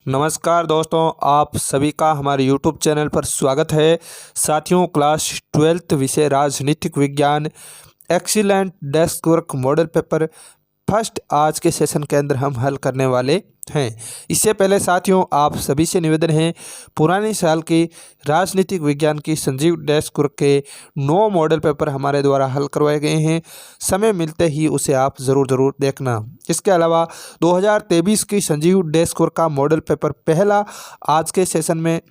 नमस्कार दोस्तों, आप सभी का हमारे YouTube चैनल पर स्वागत है। साथियों, क्लास 12th विषय राजनीतिक विज्ञान excellent desk work model paper first आज के सेशन के अंदर हम हल करने वाले हैं। इससे पहले साथियों, आप सभी से निवेदन है, पुराने साल की राजनीतिक विज्ञान की संजीव डेस्क वर्क के 9 मॉडल पेपर हमारे द्वारा हल करवाए गए हैं। समय मिलते ही उसे आप ज़रूर देखना। इसके अलावा 2023 की संजीव डेस्क वर्क का मॉडल पेपर पहला आज के सेशन में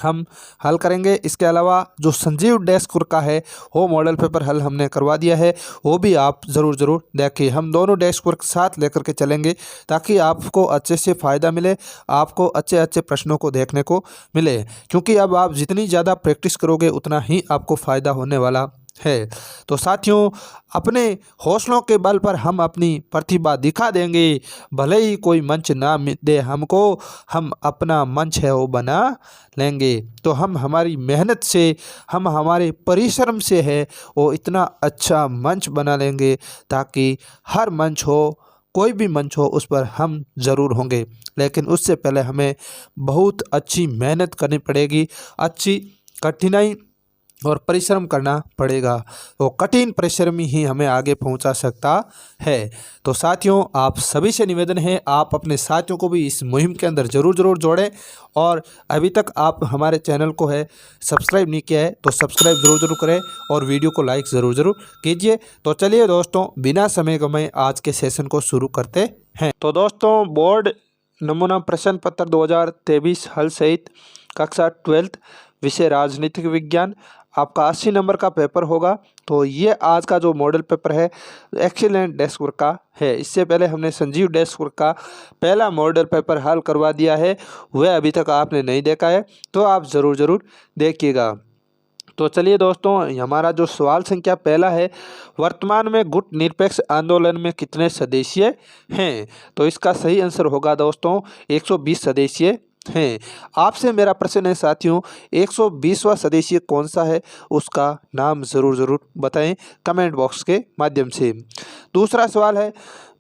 हम हल करेंगे। इसके अलावा जो संजीव डेस्क वर्क का है वो मॉडल पेपर हल हमने करवा दिया है, वो भी आप ज़रूर देखिए। हम दोनों डेस्क वर्क साथ लेकर के चलेंगे ताकि आपको अच्छे से फ़ायदा मिले, आपको अच्छे प्रश्नों को देखने को मिले, क्योंकि अब आप जितनी ज़्यादा प्रैक्टिस करोगे उतना ही आपको फ़ायदा होने वाला है। तो साथियों, अपने हौसलों के बल पर हम अपनी प्रतिभा दिखा देंगे। भले ही कोई मंच ना दे हमको, हम अपना मंच है वो बना लेंगे। तो हम हमारी मेहनत से, हम हमारे परिश्रम से है वो इतना अच्छा मंच बना लेंगे ताकि हर मंच हो, कोई भी मंच हो, उस पर हम ज़रूर होंगे। लेकिन उससे पहले हमें बहुत अच्छी मेहनत करनी पड़ेगी, अच्छी कठिनाई और परिश्रम करना पड़ेगा। वो कठिन परिश्रम ही हमें आगे पहुंचा सकता है। तो साथियों, आप सभी से निवेदन है, आप अपने साथियों को भी इस मुहिम के अंदर ज़रूर जोड़ें। और अभी तक आप हमारे चैनल को है सब्सक्राइब नहीं किया है तो सब्सक्राइब ज़रूर करें और वीडियो को लाइक ज़रूर कीजिए। तो चलिए दोस्तों, बिना समय गंवाए आज के सेशन को शुरू करते हैं। तो दोस्तों, बोर्ड नमूना प्रश्न पत्र 2023 हल सहित कक्षा 12th विषय राजनीतिक विज्ञान आपका 80 नंबर का पेपर होगा। तो ये आज का जो मॉडल पेपर है एक्सीलेंट डेस्क वर्क का है। इससे पहले हमने संजीव डेस्क वर्क का पहला मॉडल पेपर हल करवा दिया है, वह अभी तक आपने नहीं देखा है तो आप ज़रूर देखिएगा। तो चलिए दोस्तों, हमारा जो सवाल संख्या पहला है, वर्तमान में गुट निरपेक्ष आंदोलन में कितने सदस्य हैं? तो इसका सही आंसर होगा दोस्तों 120 सदस्य हैं। आपसे मेरा प्रश्न है साथियों, 120वां सदस्य कौन सा है, उसका नाम ज़रूर बताएं कमेंट बॉक्स के माध्यम से। दूसरा सवाल है,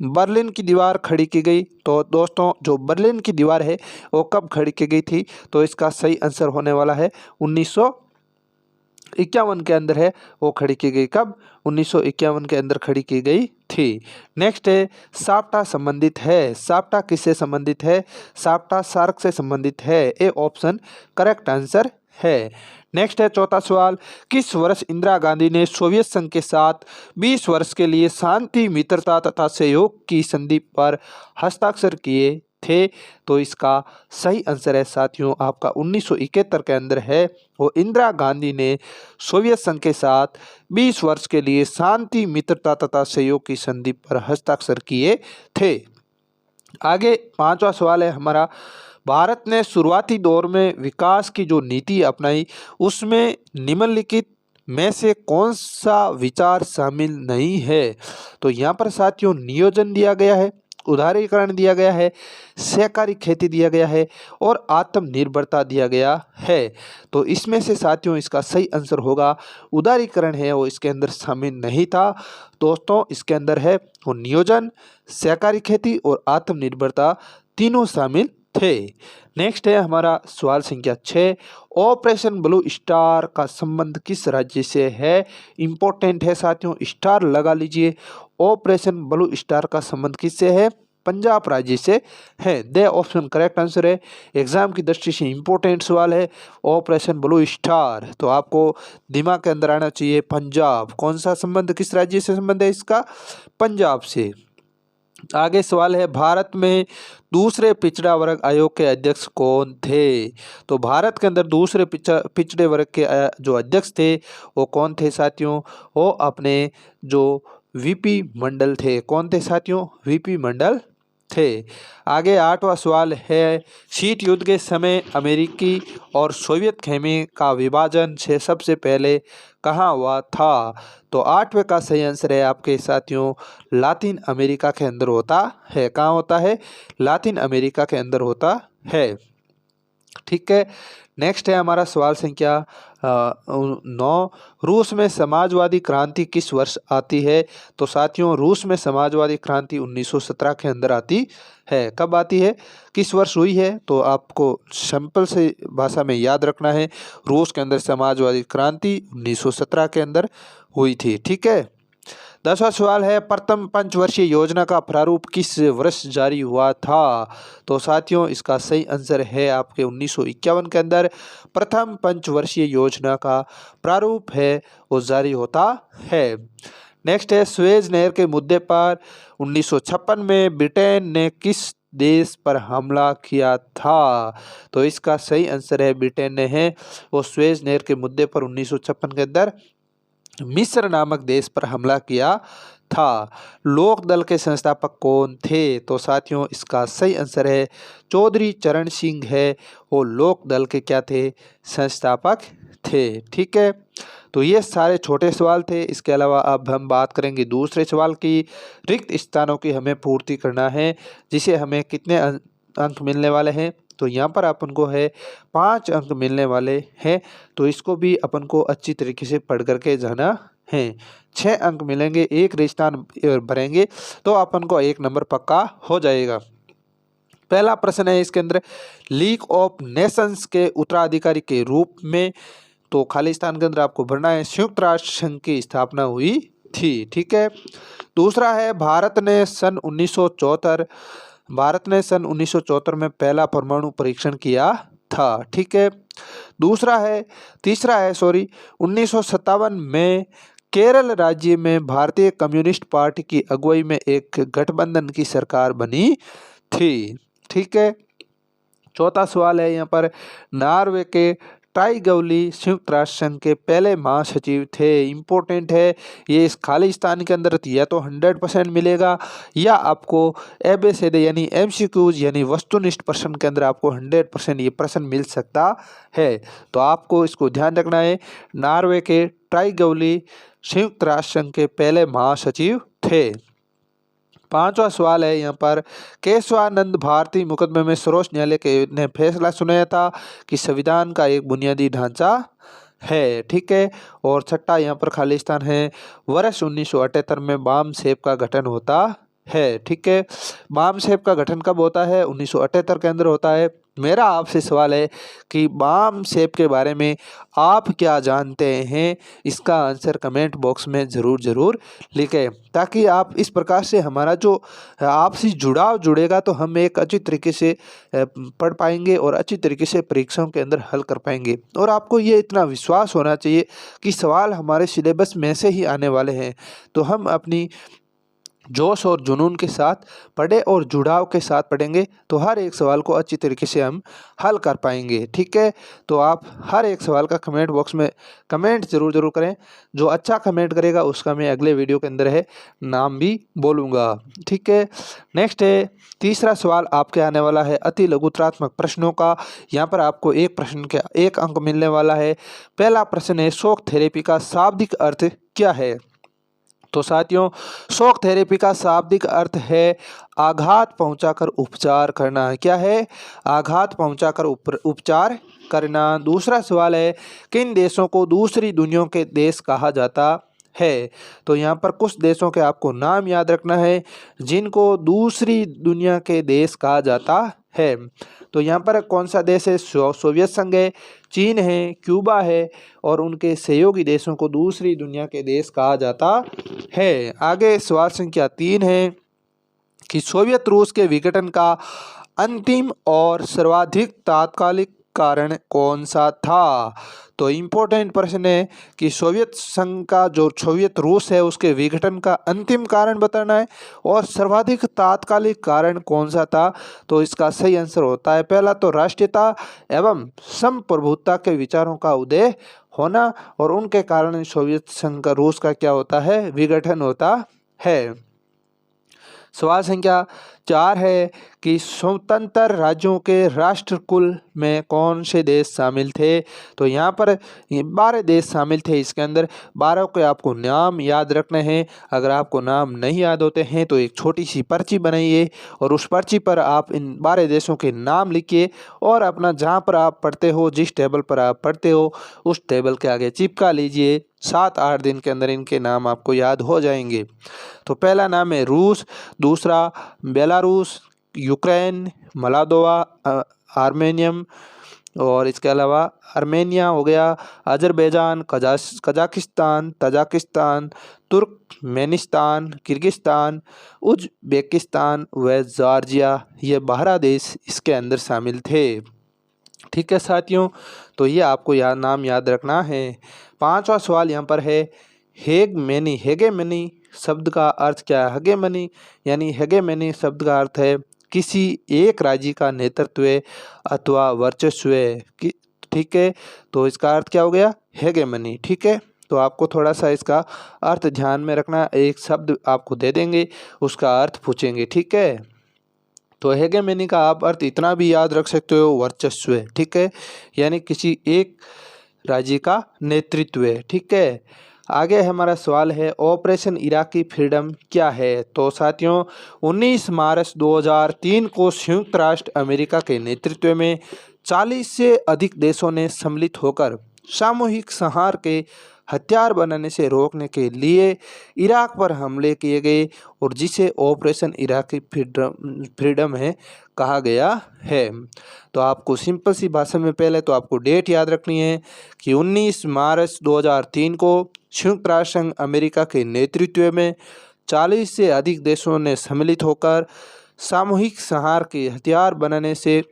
बर्लिन की दीवार खड़ी की गई। तो दोस्तों, जो बर्लिन की दीवार है वो कब खड़ी की गई थी? तो इसका सही आंसर होने वाला है 1951 के अंदर है वो खड़ी की गई। कब? 1951 के अंदर खड़ी की गई थी। नेक्स्ट है, साप्टा संबंधित है। साप्टा किससे संबंधित है? साप्टा सार्क से संबंधित है। ए ऑप्शन करेक्ट आंसर है। नेक्स्ट है चौथा सवाल, किस वर्ष इंदिरा गांधी ने सोवियत संघ के साथ 20 वर्ष के लिए शांति, मित्रता तथा सहयोग की संधि पर हस्ताक्षर किए थे? तो इसका सही आंसर है साथियों आपका 1971 के अंदर है वो इंदिरा गांधी ने सोवियत संघ के साथ 20 वर्ष के लिए शांति, मित्रता तथा सहयोग की संधि पर हस्ताक्षर किए थे। आगे पांचवा सवाल है हमारा, भारत ने शुरुआती दौर में विकास की जो नीति अपनाई उसमें निम्नलिखित में से कौन सा विचार शामिल नहीं है? तो यहाँ पर साथियों नियोजन दिया गया है, उदारीकरण दिया गया है, सहकारी खेती दिया गया है और आत्मनिर्भरता दिया गया है। तो इसमें से साथियों इसका सही आंसर होगा उदारीकरण है वो इसके अंदर शामिल नहीं था। दोस्तों, इसके अंदर है वो नियोजन, सहकारी खेती और आत्मनिर्भरता तीनों शामिल थे। नेक्स्ट है हमारा सवाल संख्या 6, ऑपरेशन ब्लू स्टार का संबंध किस राज्य से है? इंपॉर्टेंट है साथियों, स्टार लगा लीजिए। ऑपरेशन ब्लू स्टार का संबंध किससे है? पंजाब राज्य से है। दे ऑप्शन करेक्ट आंसर है। एग्जाम की दृष्टि से इंपॉर्टेंट सवाल है ऑपरेशन ब्लू स्टार, तो आपको दिमाग के अंदर आना चाहिए पंजाब। कौन सा संबंध, किस राज्य से संबंध है इसका? पंजाब से। आगे सवाल है, भारत में दूसरे पिछड़ा वर्ग आयोग के अध्यक्ष कौन थे? तो भारत के अंदर दूसरे पिछड़े वर्ग के जो अध्यक्ष थे वो कौन थे साथियों? वो अपने जो वीपी मंडल थे। कौन थे साथियों? वीपी मंडल थे। आगे आठवां सवाल है, शीत युद्ध के समय अमेरिकी और सोवियत खेमे का विभाजन से सबसे पहले कहाँ हुआ था? तो आठवें का सही आंसर है आपके साथियों लातिन अमेरिका के अंदर होता है। कहाँ होता है? लातिन अमेरिका के अंदर होता है। ठीक है। नेक्स्ट है हमारा सवाल संख्या 9 रूस में समाजवादी क्रांति किस वर्ष आती है? तो साथियों रूस में समाजवादी क्रांति 1917 के अंदर आती है। कब आती है, किस वर्ष हुई है? तो आपको सिंपल से भाषा में याद रखना है, रूस के अंदर समाजवादी क्रांति 1917 के अंदर हुई थी। ठीक है। 10वां सवाल है, प्रथम पंचवर्षीय योजना का प्रारूप किस वर्ष जारी हुआ था? तो साथियों इसका सही आंसर है आपके 1951 के अंदर प्रथम पंचवर्षीय योजना का प्रारूप है वो जारी होता है। नेक्स्ट है, स्वेज नहर के मुद्दे पर 1956 में ब्रिटेन ने किस देश पर हमला किया था? तो इसका सही आंसर है ब्रिटेन ने है वो स्वेज नहर के मुद्दे पर 1956 के अंदर मिस्र नामक देश पर हमला किया था। लोक दल के संस्थापक कौन थे? तो साथियों इसका सही आंसर है चौधरी चरण सिंह है वो लोक दल के क्या थे? संस्थापक थे। ठीक है। तो ये सारे छोटे सवाल थे। इसके अलावा अब हम बात करेंगे दूसरे सवाल की। रिक्त स्थानों की हमें पूर्ति करना है, जिसे हमें कितने अंक मिलने वाले हैं? तो यहाँ पर अपन को है 5 अंक मिलने वाले हैं। तो इसको भी अपन को अच्छी तरीके से पढ़ करके जाना है। 6 अंक मिलेंगे, एक स्थान भरेंगे तो अपन को 1 नंबर पक्का हो जाएगा। पहला प्रश्न है इसके अंदर, लीग ऑफ नेशंस के उत्तराधिकारी के रूप में, तो खाली स्थान के अंदर आपको भरना है, संयुक्त राष्ट्र संघ की स्थापना हुई थी। ठीक है। दूसरा है, भारत ने सन 1974 में पहला परमाणु परीक्षण किया था। ठीक है। तीसरा है 1957 में केरल राज्य में भारतीय कम्युनिस्ट पार्टी की अगुवाई में एक गठबंधन की सरकार बनी थी। ठीक है। चौथा सवाल है यहाँ पर, नॉर्वे के टाइगवली संयुक्त राष्ट्र संघ के पहले महासचिव थे। इम्पोर्टेंट है ये, इस खाली स्थान के अंदर या तो 100% मिलेगा या आपको एबीसीडी यानी MCQs यानी वस्तुनिष्ठ प्रश्न के अंदर आपको 100% ये प्रश्न मिल सकता है। तो आपको इसको ध्यान रखना है, नॉर्वे के टाइगवली संयुक्त राष्ट्र संघ के पहले महासचिव थे। 5वां सवाल है यहाँ पर, केशवानंद भारती मुकदमे में सर्वोच्च न्यायालय ने फैसला सुनाया था कि संविधान का एक बुनियादी ढांचा है। ठीक है। और छठा यहाँ पर खाली स्थान है, वर्ष 1978 में बामसेफ का गठन होता है। ठीक है। बामसेफ का गठन कब होता है? 1978 के अंदर होता है। मेरा आपसे सवाल है कि बामसेफ के बारे में आप क्या जानते हैं? इसका आंसर कमेंट बॉक्स में ज़रूर लिखें, ताकि आप इस प्रकार से हमारा जो आपसी जुड़ाव जुड़ेगा तो हम एक अच्छी तरीके से पढ़ पाएंगे और अच्छी तरीके से परीक्षाओं के अंदर हल कर पाएंगे। और आपको ये इतना विश्वास होना चाहिए कि सवाल हमारे सिलेबस में से ही आने वाले हैं, तो हम अपनी जोश और जुनून के साथ पढ़े और जुड़ाव के साथ पढ़ेंगे तो हर एक सवाल को अच्छी तरीके से हम हल कर पाएंगे। ठीक है। तो आप हर एक सवाल का कमेंट बॉक्स में कमेंट ज़रूर करें। जो अच्छा कमेंट करेगा उसका मैं अगले वीडियो के अंदर है नाम भी बोलूँगा। ठीक है। नेक्स्ट है, तीसरा सवाल आपके आने वाला है अति लघुत्रात्मक प्रश्नों का। यहाँ पर आपको एक प्रश्न के 1 अंक मिलने वाला है। पहला प्रश्न है, शॉक थेरेपी का शाब्दिक अर्थ क्या है? तो साथियों शॉक थेरेपी का शाब्दिक अर्थ है आघात पहुंचाकर उपचार करना। क्या है? आघात पहुंचाकर उपचार करना। दूसरा सवाल है, किन देशों को दूसरी दुनिया के देश कहा जाता है? तो यहाँ पर कुछ देशों के आपको नाम याद रखना है जिनको दूसरी दुनिया के देश कहा जाता है। तो यहाँ पर कौन सा देश है? सोवियत संघ है, चीन है, क्यूबा है और उनके सहयोगी देशों को दूसरी दुनिया के देश कहा जाता है। आगे सवाल संख्या 3 है कि सोवियत रूस के विघटन का अंतिम और सर्वाधिक तात्कालिक कारण कौन सा था? तो इम्पोर्टेंट प्रश्न है कि सोवियत संघ का जो सोवियत रूस है उसके विघटन का अंतिम कारण बताना है और सर्वाधिक तात्कालिक कारण कौन सा था। तो इसका सही आंसर होता है पहला तो राष्ट्रीयता एवं संप्रभुता के विचारों का उदय होना और उनके कारण सोवियत संघ का रूस का क्या होता है? विघटन होता है। सवाल संख्या 4 है कि स्वतंत्र राज्यों के राष्ट्र कुल में कौन से देश शामिल थे। तो यहाँ पर ये 12 देश शामिल थे। इसके अंदर 12 के आपको नाम याद रखने हैं। अगर आपको नाम नहीं याद होते हैं तो एक छोटी सी पर्ची बनाइए और उस पर्ची पर आप इन 12 देशों के नाम लिखिए और अपना जहाँ पर आप पढ़ते हो, जिस टेबल पर आप पढ़ते हो, उस टेबल के आगे चिपका लीजिए। 7-8 दिन के अंदर इनके नाम आपको याद हो जाएंगे। तो पहला नाम है रूस, दूसरा बेलारूस, यूक्रेन, मोल्दोवा, आर्मेनियम और इसके अलावा आर्मेनिया हो गया, Azerbaijan, Kazakhstan, Tajikistan, Turkmenistan, Kyrgyzstan, Uzbekistan व जॉर्जिया, ये 12 देश इसके अंदर शामिल थे। ठीक है साथियों, तो ये आपको नाम याद रखना है। 5वां सवाल यहाँ पर है हेगेमनी। हेगेमनी शब्द का अर्थ क्या है? हेगेमनी यानी हेगेमनी शब्द का अर्थ है किसी एक राज्य का नेतृत्व अथवा वर्चस्व। ठीक है, तो इसका अर्थ क्या हो गया? हेगेमनी। ठीक है, तो आपको थोड़ा सा इसका अर्थ ध्यान में रखना। एक शब्द आपको दे देंगे, उसका अर्थ पूछेंगे। ठीक है, तो हेगेमनी का आप अर्थ इतना भी याद रख सकते हो, वर्चस्व। ठीक है, यानी किसी एक राज्य का नेतृत्व। ठीक है, आगे हमारा सवाल है ऑपरेशन इराकी फ्रीडम क्या है। तो साथियों 19 मार्च 2003 को संयुक्त राष्ट्र अमेरिका के नेतृत्व में 40 से अधिक देशों ने सम्मिलित होकर सामूहिक संहार के हथियार बनाने से रोकने के लिए इराक पर हमले किए गए और जिसे ऑपरेशन इराकी फ्रीडम है कहा गया है। तो आपको सिंपल सी भाषा में पहले तो आपको डेट याद रखनी है कि 19 मार्च 2003 को संयुक्त राष्ट्र संघ अमेरिका के नेतृत्व में 40 से अधिक देशों ने सम्मिलित होकर सामूहिक संहार के हथियार बनाने से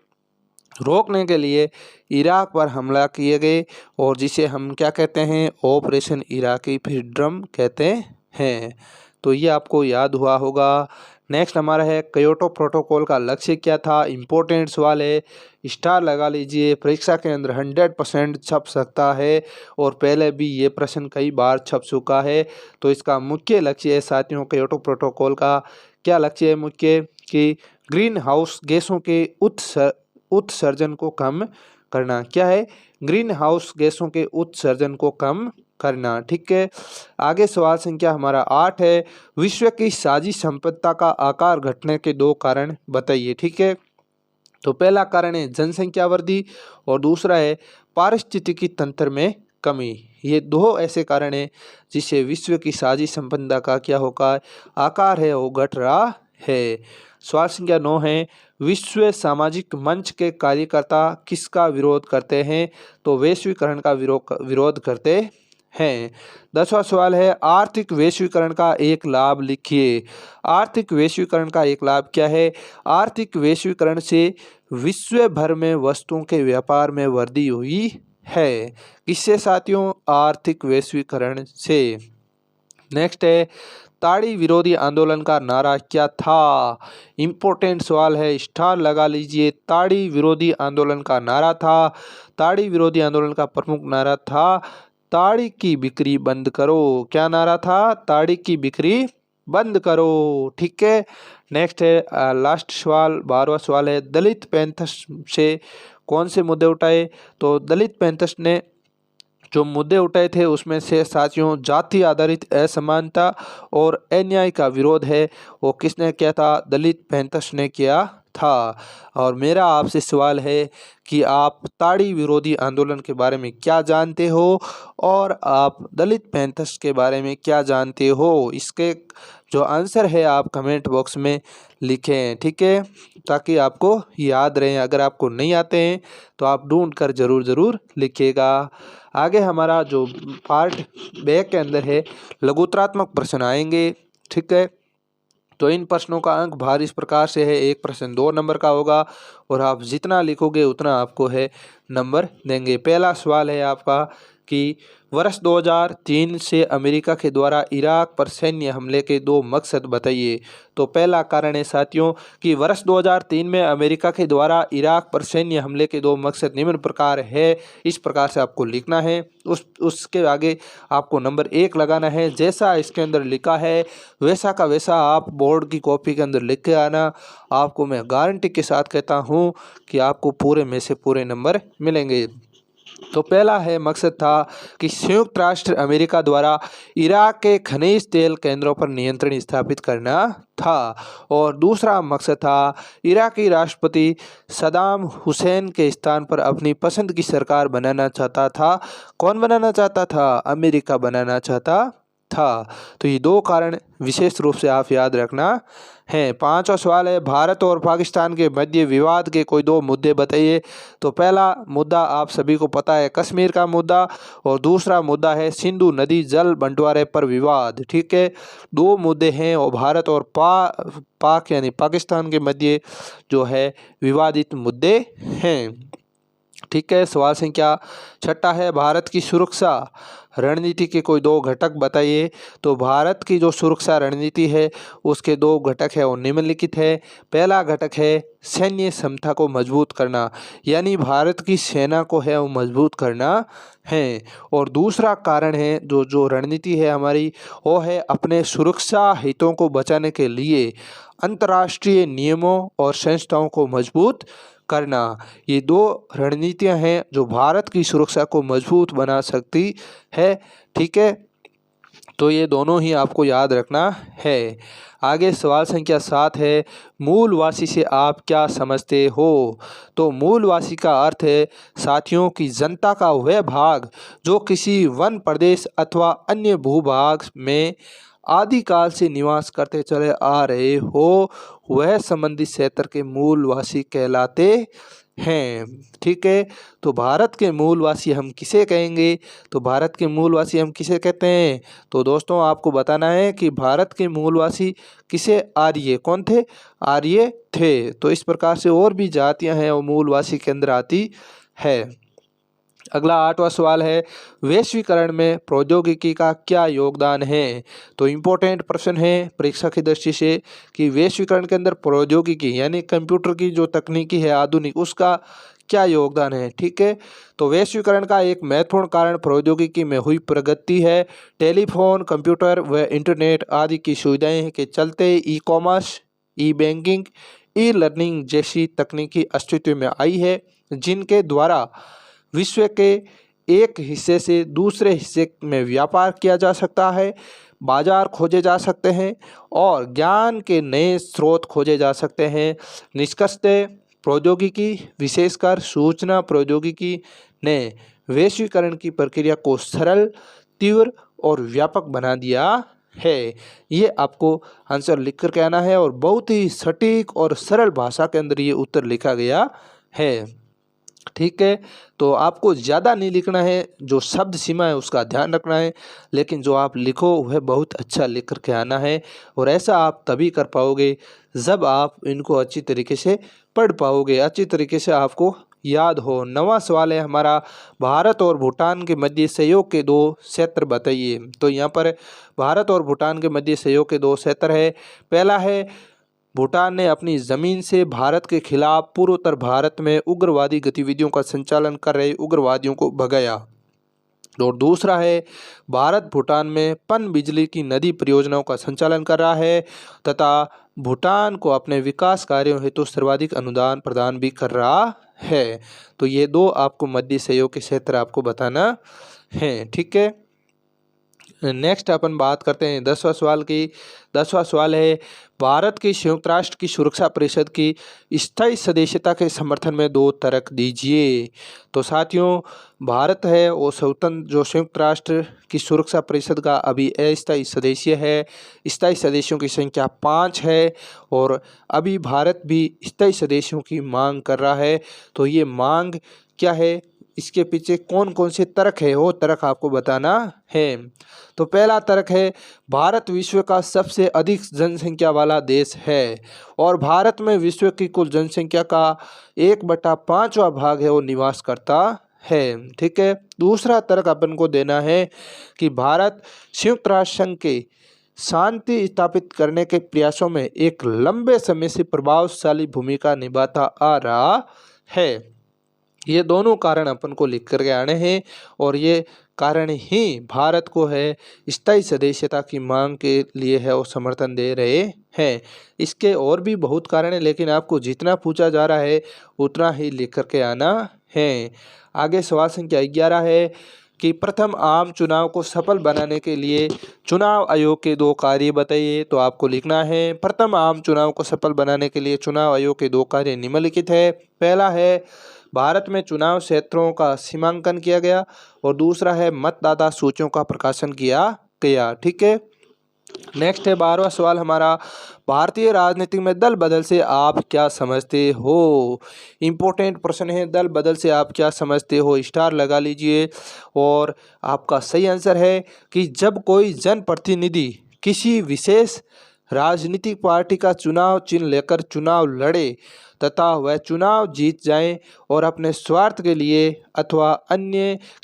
रोकने के लिए इराक पर हमला किए गए और जिसे हम क्या कहते हैं? ऑपरेशन इराकी फ्रीडम कहते हैं। तो ये आपको याद हुआ होगा। नेक्स्ट हमारा है क्योटो प्रोटोकॉल का लक्ष्य क्या था? इम्पोर्टेंट सवाल है, स्टार लगा लीजिए। परीक्षा के अंदर 100% छप सकता है और पहले भी ये प्रश्न कई बार छप चुका है। तो इसका मुख्य लक्ष्य है साथियों, क्योटो प्रोटोकॉल का क्या लक्ष्य है मुख्य? कि ग्रीन हाउस गैसों के उत्सर्जन को कम करना। क्या है? ग्रीन हाउस गैसों के उत्सर्जन को कम करना। ठीक है, आगे सवाल संख्या हमारा 8 है विश्व की साझी संपदा का आकार घटने के 2 कारण बताइए। ठीक है, तो पहला कारण है जनसंख्या वृद्धि और दूसरा है पारिस्थितिकी तंत्र में कमी। ये 2 ऐसे कारण हैं जिससे विश्व की साझी संपदा का क्या होगा? आकार है वो घट रहा है। सवाल संख्या 9 है विश्व सामाजिक मंच के कार्यकर्ता किसका विरोध करते हैं? तो वैश्वीकरण का विरोध करते हैं। 10वां सवाल है आर्थिक वैश्वीकरण का एक लाभ लिखिए। आर्थिक वैश्वीकरण का एक लाभ क्या है? आर्थिक वैश्वीकरण से विश्व भर में वस्तुओं के व्यापार में वृद्धि हुई है। किससे साथियों? आर्थिक वैश्वीकरण से। नेक्स्ट है ताड़ी विरोधी आंदोलन का नारा क्या था? इम्पोर्टेंट सवाल है, स्टार लगा लीजिए। ताड़ी विरोधी आंदोलन का नारा था, ताड़ी विरोधी आंदोलन का प्रमुख नारा था ताड़ी की बिक्री बंद करो। क्या नारा था? ताड़ी की बिक्री बंद करो। ठीक है, नेक्स्ट है लास्ट सवाल 12वां सवाल है दलित पैंथर्स से कौन से मुद्दे उठाए? तो दलित पैंथर्स ने जो मुद्दे उठाए थे उसमें से साथियों जाति आधारित असमानता और अन्याय का विरोध है वो किसने किया था? दलित पैंथर्स ने किया था। और मेरा आपसे सवाल है कि आप ताड़ी विरोधी आंदोलन के बारे में क्या जानते हो और आप दलित पैंथर्स के बारे में क्या जानते हो? इसके जो आंसर है आप कमेंट बॉक्स में लिखें। ठीक है, ताकि आपको याद रहे। अगर आपको नहीं आते हैं तो आप ढूंढ कर ज़रूर लिखिएगा। आगे हमारा जो पार्ट बैक के अंदर है लघुत्रात्मक प्रश्न आएंगे। ठीक है, तो इन प्रश्नों का अंक भार इस प्रकार से है, एक प्रश्न 2 नंबर का होगा और आप जितना लिखोगे उतना आपको है नंबर देंगे। पहला सवाल है आपका कि वर्ष 2003 से अमेरिका के द्वारा इराक पर सैन्य हमले के दो मकसद बताइए। तो पहला कारण है साथियों कि वर्ष 2003 में अमेरिका के द्वारा इराक पर सैन्य हमले के दो मकसद निम्न प्रकार है। इस प्रकार से आपको लिखना है, उसके आगे आपको नंबर 1 लगाना है। जैसा इसके अंदर लिखा है वैसा का वैसा आप बोर्ड की कॉपी के अंदर लिख के आना। आपको मैं गारंटी के साथ कहता हूँ कि आपको पूरे में से पूरे नंबर मिलेंगे। तो पहला है मकसद था कि संयुक्त राष्ट्र अमेरिका द्वारा इराक के खनिज तेल केंद्रों पर नियंत्रण स्थापित करना था, और दूसरा मकसद था इराकी राष्ट्रपति सद्दाम हुसैन के स्थान पर अपनी पसंद की सरकार बनाना चाहता था। कौन बनाना चाहता था? अमेरिका बनाना चाहता था। तो ये दो कारण विशेष रूप से आप याद रखना है। 5वां सवाल है भारत और पाकिस्तान के मध्य विवाद के कोई दो मुद्दे बताइए। तो पहला मुद्दा आप सभी को पता है कश्मीर का मुद्दा, और दूसरा मुद्दा है सिंधु नदी जल बंटवारे पर विवाद। ठीक है, दो मुद्दे हैं और भारत और पाक यानी पाकिस्तान के मध्य जो है विवादित मुद्दे हैं। ठीक है, सवाल संख्या 6 है भारत की सुरक्षा रणनीति के कोई दो घटक बताइए। तो भारत की जो सुरक्षा रणनीति है उसके दो घटक है और निम्नलिखित है। पहला घटक है सैन्य क्षमता को मजबूत करना, यानी भारत की सेना को है वो मजबूत करना है। और दूसरा कारण है जो रणनीति है हमारी वो है अपने सुरक्षा हितों को बचाने के लिए अंतर्राष्ट्रीय नियमों और संस्थाओं को मजबूत करना। ये दो रणनीतियां हैं जो भारत की सुरक्षा को मजबूत बना सकती है। ठीक है, तो ये दोनों ही आपको याद रखना है। आगे सवाल संख्या 7 है मूलवासी से आप क्या समझते हो। तो मूलवासी का अर्थ है साथियों की जनता का वह भाग जो किसी वन प्रदेश अथवा अन्य भूभाग में आदिकाल से निवास करते चले आ रहे हो, वह संबंधित क्षेत्र के मूलवासी कहलाते हैं। ठीक है, तो भारत के मूलवासी हम किसे कहेंगे? तो भारत के मूलवासी हम किसे कहते हैं? तो दोस्तों आपको बताना है कि भारत के मूलवासी किसे आर्य कौन थे? आर्य थे। तो इस प्रकार से और भी जातियां हैं वो मूलवासी के अंदर आती है। अगला 8वां सवाल है वैश्वीकरण में प्रौद्योगिकी का क्या योगदान है। तो इम्पोर्टेंट प्रश्न है परीक्षा की दृष्टि से कि वैश्वीकरण के अंदर प्रौद्योगिकी यानी कंप्यूटर की जो तकनीकी है आधुनिक उसका क्या योगदान है। ठीक है, तो वैश्वीकरण का एक महत्वपूर्ण कारण प्रौद्योगिकी में हुई प्रगति है। टेलीफोन, कंप्यूटर व इंटरनेट आदि की सुविधाएं के चलते ई कॉमर्स, ई बैंकिंग, ई लर्निंग जैसी तकनीकी अस्तित्व में आई है, जिनके द्वारा विश्व के एक हिस्से से दूसरे हिस्से में व्यापार किया जा सकता है, बाजार खोजे जा सकते हैं और ज्ञान के नए स्रोत खोजे जा सकते हैं। निष्कर्षतः प्रौद्योगिकी विशेषकर सूचना प्रौद्योगिकी ने वैश्वीकरण की प्रक्रिया को सरल, तीव्र और व्यापक बना दिया है। ये आपको आंसर लिख कर के आना है और बहुत ही सटीक और सरल भाषा के अंदर ये उत्तर लिखा गया है। ठीक है, तो आपको ज़्यादा नहीं लिखना है, जो शब्द सीमा है उसका ध्यान रखना है, लेकिन जो आप लिखो वह बहुत अच्छा लिख कर के आना है। और ऐसा आप तभी कर पाओगे जब आप इनको अच्छी तरीके से पढ़ पाओगे, अच्छी तरीके से आपको याद हो। 9वां सवाल है हमारा भारत और भूटान के मध्य सहयोग के दो क्षेत्र बताइए। तो यहाँ पर भारत और भूटान के मध्य सहयोग के दो क्षेत्र है। पहला है भूटान ने अपनी ज़मीन से भारत के खिलाफ पूर्वोत्तर भारत में उग्रवादी गतिविधियों का संचालन कर रहे उग्रवादियों को भगाया। और दूसरा है भारत भूटान में पनबिजली की नदी परियोजनाओं का संचालन कर रहा है तथा भूटान को अपने विकास कार्यों हेतु सर्वाधिक अनुदान प्रदान भी कर रहा है। तो ये दो आपको मध्य सहयोग के क्षेत्र आपको बताना है। ठीक है, नेक्स्ट अपन बात करते हैं 10वां सवाल की। 10वां सवाल है भारत की संयुक्त राष्ट्र की सुरक्षा परिषद की स्थायी सदस्यता के समर्थन में दो तर्क दीजिए। तो साथियों भारत है वो स्वतंत्र जो संयुक्त राष्ट्र की सुरक्षा परिषद का अभी अस्थायी सदस्य है। स्थायी सदस्यों की संख्या 5 है और अभी भारत भी स्थायी सदस्यों की मांग कर रहा है। तो ये मांग क्या है, इसके पीछे कौन कौन से तर्क है वो तर्क आपको बताना है। तो पहला तर्क है भारत विश्व का सबसे अधिक जनसंख्या वाला देश है और भारत में विश्व की कुल जनसंख्या का 1/5वां भाग है वो निवास करता है। ठीक है, दूसरा तर्क अपन को देना है कि भारत संयुक्त राष्ट्र संघ के शांति स्थापित करने के प्रयासों में एक लंबे समय से प्रभावशाली भूमिका निभाता आ रहा है। ये दोनों कारण अपन को लिख करके आने हैं और ये कारण ही भारत को है स्थायी सदस्यता की मांग के लिए है और समर्थन दे रहे हैं। इसके और भी बहुत कारण हैं, लेकिन आपको जितना पूछा जा रहा है उतना ही लिख करके आना है। आगे सवाल संख्या 11 है कि प्रथम आम चुनाव को सफल बनाने के लिए चुनाव आयोग के 2 कार्य बताइए। तो आपको लिखना है प्रथम आम चुनाव को सफल बनाने के लिए चुनाव आयोग के 2 कार्य निम्नलिखित है। पहला है भारत में चुनाव क्षेत्रों का सीमांकन किया गया और दूसरा है मतदाता सूचियों का प्रकाशन किया गया। ठीक है, नेक्स्ट है 12वां सवाल हमारा, भारतीय राजनीति में दल बदल से आप क्या समझते हो। इम्पोर्टेंट प्रश्न है, दल बदल से आप क्या समझते हो, स्टार लगा लीजिए। और आपका सही आंसर है कि जब कोई जनप्रतिनिधि किसी विशेष राजनीतिक पार्टी का चुनाव चिन्ह लेकर चुनाव लड़े तथा वह चुनाव जीत जाए और अपने स्वार्थ के लिए अथवा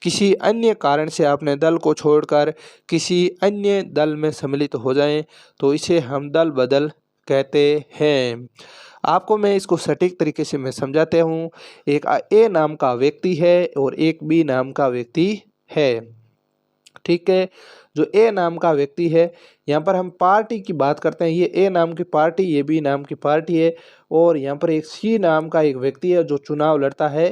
किसी अन्य कारण से अपने दल को छोड़कर किसी अन्य दल में सम्मिलित हो जाएं, तो इसे हम दल बदल कहते हैं। आपको मैं इसको सटीक तरीके से मैं समझाते हूँ। एक ए नाम का व्यक्ति है और एक बी नाम का व्यक्ति है। ठीक है, जो ए नाम का व्यक्ति है, यहाँ पर हम पार्टी की बात करते हैं, ये ए नाम की पार्टी, ये बी नाम की पार्टी है। और यहाँ पर एक सी नाम का एक व्यक्ति है जो चुनाव लड़ता है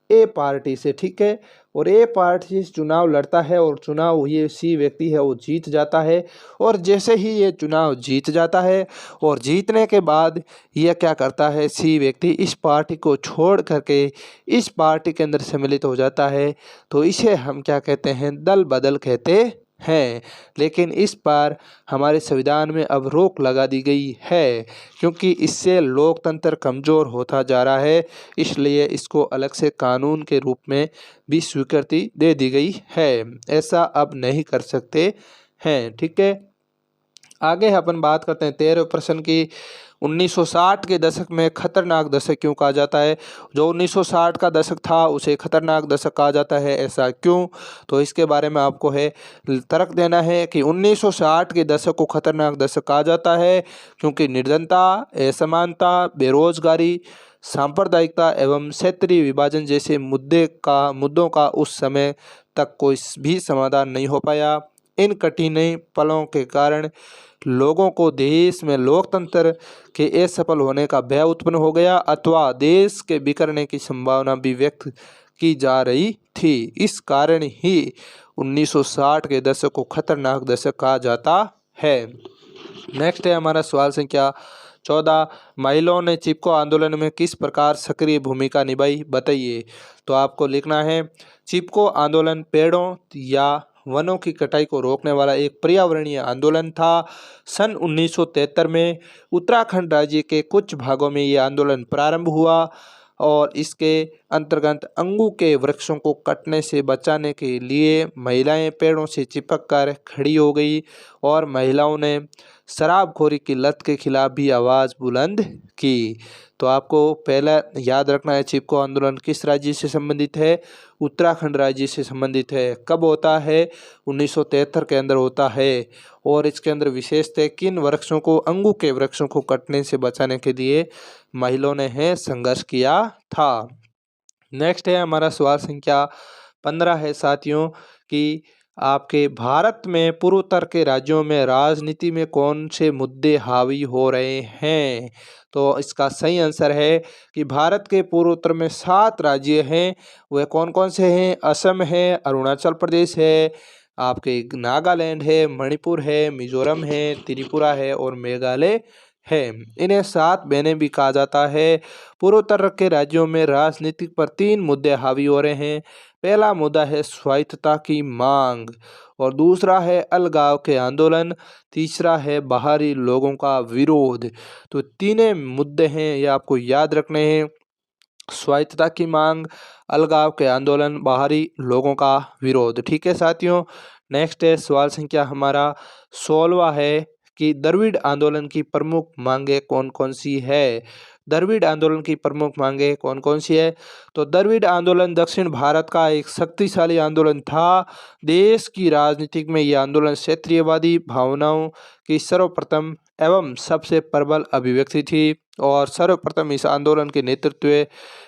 ए पार्टी से। ठीक है, और ए पार्टी से चुनाव लड़ता है और चुनाव ये सी व्यक्ति है वो जीत जाता है। और जैसे ही ये चुनाव जीत जाता है और जीतने के बाद यह क्या करता है, सी व्यक्ति इस पार्टी को छोड़ करके इस पार्टी के अंदर सम्मिलित हो जाता है, तो इसे हम क्या कहते हैं, दल बदल कहते हैं। लेकिन इस पर हमारे संविधान में अब रोक लगा दी गई है क्योंकि इससे लोकतंत्र कमज़ोर होता जा रहा है, इसलिए इसको अलग से कानून के रूप में भी स्वीकृति दे दी गई है। ऐसा अब नहीं कर सकते हैं। ठीक है, आगे अपन बात करते हैं 13वें प्रश्न की, 1960 के दशक में खतरनाक दशक क्यों कहा जाता है। जो 1960 का दशक था उसे खतरनाक दशक कहा जाता है, ऐसा क्यों, तो इसके बारे में आपको है तर्क देना है कि 1960 के दशक को खतरनाक दशक कहा जाता है क्योंकि निर्धनता, असमानता, बेरोजगारी, सांप्रदायिकता एवं क्षेत्रीय विभाजन जैसे मुद्दों का उस समय तक कोई भी समाधान नहीं हो पाया। इन कठिन पलों के कारण लोगों को देश में लोकतंत्र के असफल होने का भय उत्पन्न हो गया अथवा देश के बिखरने की संभावना भी व्यक्त की जा रही थी। इस कारण ही 1960 के दशक को खतरनाक दशक कहा जाता है। नेक्स्ट है हमारा सवाल संख्या 14, महिलाओं ने चिपको आंदोलन में किस प्रकार सक्रिय भूमिका निभाई बताइए। तो आपको लिखना है चिपको आंदोलन पेड़ों या वनों की कटाई को रोकने वाला एक पर्यावरणीय आंदोलन था। सन 1973 में उत्तराखंड राज्य के कुछ भागों में ये आंदोलन प्रारंभ हुआ और इसके अंतर्गत अंगू के वृक्षों को कटने से बचाने के लिए महिलाएं पेड़ों से चिपक कर खड़ी हो गई और महिलाओं ने शराबखोरी की लत के खिलाफ भी आवाज़ बुलंद की। तो आपको पहला याद रखना है, चिपको आंदोलन किस राज्य से संबंधित है, उत्तराखंड राज्य से संबंधित है। कब होता है, 1973 के अंदर होता है और इसके अंदर विशेषतः किन वृक्षों को, अंगू के वृक्षों को कटने से बचाने के लिए महिलाओं ने है संघर्ष किया था। नेक्स्ट है हमारा सवाल संख्या 15 है साथियों कि आपके भारत में पूर्वोत्तर के राज्यों में राजनीति में कौन से मुद्दे हावी हो रहे हैं। तो इसका सही आंसर है कि भारत के पूर्वोत्तर में 7 राज्य हैं। वह कौन कौन से हैं, असम है, अरुणाचल प्रदेश है, आपके नागालैंड है, मणिपुर है, मिजोरम है, त्रिपुरा है और मेघालय है। इन्हें 7 बहनें भी कहा जाता है। पूर्वोत्तर के राज्यों में राजनीतिक पर 3 मुद्दे हावी हो रहे हैं। पहला मुद्दा है स्वायत्तता की मांग और दूसरा है अलगाव के आंदोलन, तीसरा है बाहरी लोगों का विरोध। तो तीनों मुद्दे हैं, ये आपको याद रखने हैं, स्वायत्तता की मांग, अलगाव के आंदोलन, बाहरी लोगों का विरोध। ठीक है साथियों, नेक्स्ट है सवाल संख्या हमारा 16वां है कि द्रविड़ आंदोलन की प्रमुख मांगे कौन कौन सी है। द्रविड़ आंदोलन की प्रमुख मांगे कौन कौन सी है? तो द्रविड़ आंदोलन दक्षिण भारत का एक शक्तिशाली आंदोलन था। देश की राजनीति में यह आंदोलन क्षेत्रीयवादी भावनाओं की सर्वप्रथम एवं सबसे प्रबल अभिव्यक्ति थी और सर्वप्रथम इस आंदोलन के नेतृत्व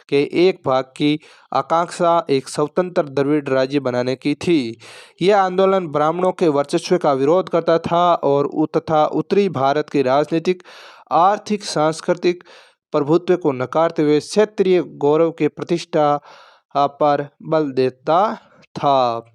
के एक भाग की आकांक्षा एक स्वतंत्र द्रविड़ राज्य बनाने की थी। यह आंदोलन ब्राह्मणों के वर्चस्व का विरोध करता था और तथा उत्तरी भारत के राजनीतिक, आर्थिक, सांस्कृतिक प्रभुत्व को नकारते हुए क्षेत्रीय गौरव के प्रतिष्ठा पर बल देता था।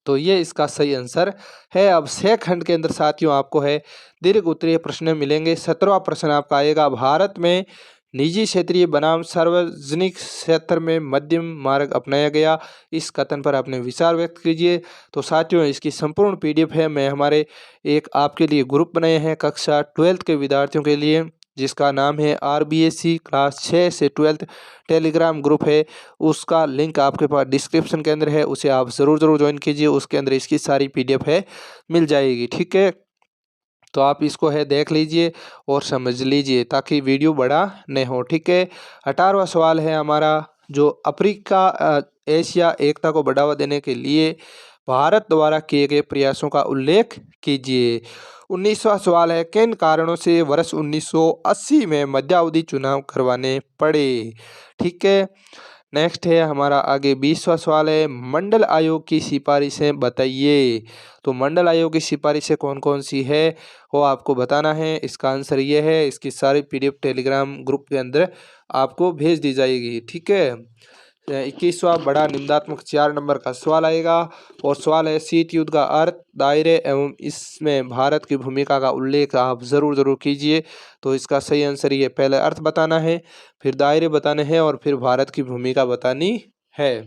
तो ये इसका सही आंसर है। अब छह खंड के अंदर साथियों आपको है दीर्घ उत्तरीय प्रश्न मिलेंगे। 17वां प्रश्न आपका आएगा, भारत में निजी क्षेत्रीय बनाम सार्वजनिक क्षेत्र में मध्यम मार्ग अपनाया गया, इस कथन पर अपने विचार व्यक्त कीजिए। तो साथियों इसकी संपूर्ण पीडीएफ है, मैं हमारे एक आपके लिए ग्रुप बनाए हैं कक्षा 12th के विद्यार्थियों के लिए, जिसका नाम है RBSC क्लास 6 से 12th टेलीग्राम ग्रुप है। उसका लिंक आपके पास डिस्क्रिप्शन के अंदर है, उसे आप ज़रूर ज्वाइन कीजिए। उसके अंदर इसकी सारी पीडीएफ है मिल जाएगी, ठीक है। तो आप इसको है देख लीजिए और समझ लीजिए ताकि वीडियो बड़ा न हो, ठीक है। 18वां सवाल है हमारा, जो अफ्रीका एशिया एकता को बढ़ावा देने के लिए भारत द्वारा किए गए प्रयासों का उल्लेख कीजिए। 19वां सवाल है, किन कारणों से वर्ष 1980 में मध्यावधि चुनाव करवाने पड़े, ठीक है। नेक्स्ट है हमारा आगे 20वां सवाल है, मंडल आयोग की सिफारिशें बताइए। तो मंडल आयोग की सिफारिशें कौन कौन सी है वो आपको बताना है। इसका आंसर ये है, इसकी सारी पीडीएफ टेलीग्राम ग्रुप के अंदर आपको भेज दी जाएगी, ठीक है। 21वां बड़ा निबंधात्मक 4 नंबर का सवाल आएगा और सवाल है, शीत युद्ध का अर्थ, दायरे एवं इसमें भारत की भूमिका का उल्लेख आप ज़रूर कीजिए। तो इसका सही आंसर ये, पहले अर्थ बताना है, फिर दायरे बताने हैं और फिर भारत की भूमिका बतानी है,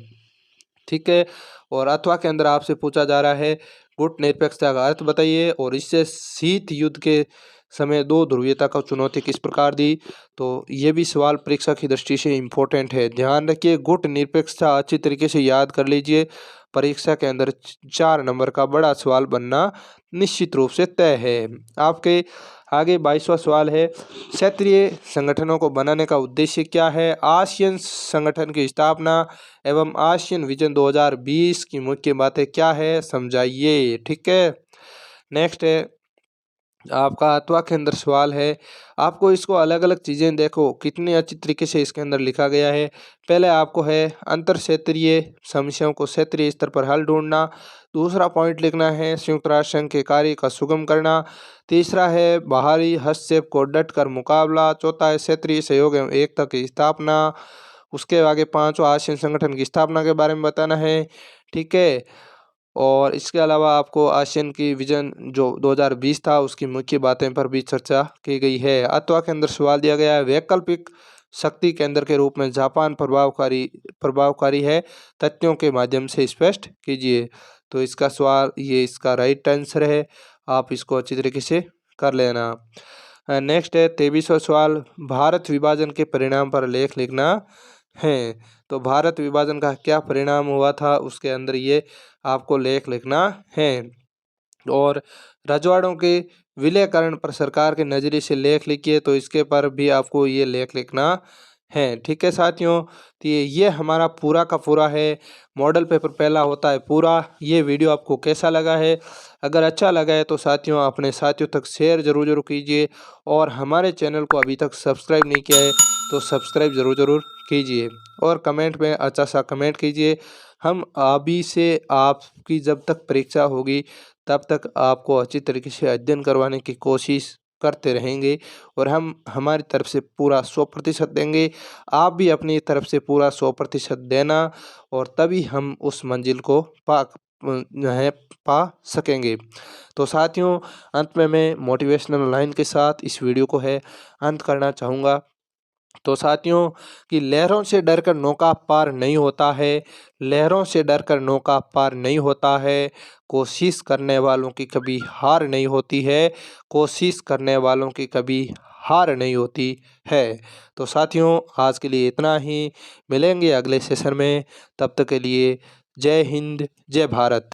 ठीक है। और अथवा के अंदर आपसे पूछा जा रहा है गुट निरपेक्षता का अर्थ बताइए और इससे शीत युद्ध के समय दो ध्रुवीयता का चुनौती किस प्रकार दी। तो ये भी सवाल परीक्षा की दृष्टि से इम्पोर्टेंट है, ध्यान रखिए। गुट निरपेक्षता अच्छी तरीके से याद कर लीजिए, परीक्षा के अंदर 4 नंबर का बड़ा सवाल बनना निश्चित रूप से तय है। आपके आगे 22वां सवाल है, क्षेत्रीय संगठनों को बनाने का उद्देश्य क्या है? आसियान संगठन की स्थापना एवं आसियान विजन 2020 की मुख्य बातें क्या है, समझाइए, ठीक है। नेक्स्ट है आपका अथवा के अंदर सवाल है, आपको इसको अलग अलग चीज़ें देखो कितनी अच्छी तरीके से इसके अंदर लिखा गया है। पहले आपको है अंतर क्षेत्रीय समस्याओं को क्षेत्रीय स्तर पर हल ढूंढना, दूसरा पॉइंट लिखना है संयुक्त राष्ट्र संघ के कार्य का सुगम करना, तीसरा है बाहरी हस्तक्षेप को डट कर मुकाबला, चौथा है क्षेत्रीय सहयोग एवं एकता की स्थापना, उसके आगे 5वां आसियान संगठन की स्थापना के बारे में बताना है, ठीक है। और इसके अलावा आपको आसियान की विजन जो 2020 था उसकी मुख्य बातें पर भी चर्चा की गई है। अथवा के अंदर सवाल दिया गया है, वैकल्पिक शक्ति केंद्र के रूप में जापान प्रभावकारी है, तथ्यों के माध्यम से स्पष्ट कीजिए। तो इसका सवाल ये इसका राइट आंसर है, आप इसको अच्छी तरीके से कर लेना। नेक्स्ट है 23वां सवाल, भारत विभाजन के परिणाम पर लेख लिखना है। तो भारत विभाजन का क्या परिणाम हुआ था उसके अंदर ये आपको लेख लिखना है। और रजवाड़ों के विलयकरण पर सरकार के नज़रिए से लेख लिखिए, तो इसके पर भी आपको ये लेख लिखना है, ठीक है साथियों। तो ये हमारा पूरा का पूरा है, मॉडल पेपर पहला होता है पूरा। ये वीडियो आपको कैसा लगा है? अगर अच्छा लगा है तो साथियों अपने साथियों तक शेयर ज़रूर कीजिए और हमारे चैनल को अभी तक सब्सक्राइब नहीं किया है तो सब्सक्राइब ज़रूर कीजिए और कमेंट में अच्छा सा कमेंट कीजिए। हम अभी से आपकी जब तक परीक्षा होगी तब तक आपको अच्छी तरीके से अध्ययन करवाने की कोशिश करते रहेंगे और हम हमारी तरफ से पूरा 100% देंगे। आप भी अपनी तरफ से पूरा 100% देना और तभी हम उस मंजिल को पा सकेंगे। तो साथियों अंत में मैं मोटिवेशनल लाइन के साथ इस वीडियो को है अंत करना चाहूँगा। तो साथियों कि लहरों से डरकर नौका पार नहीं होता है, लहरों से डरकर नौका पार नहीं होता है, कोशिश करने वालों की कभी हार नहीं होती है, कोशिश करने वालों की कभी हार नहीं होती है। तो साथियों आज के लिए इतना ही, मिलेंगे अगले सेशन में, तब तक के लिए जय हिंद जय भारत।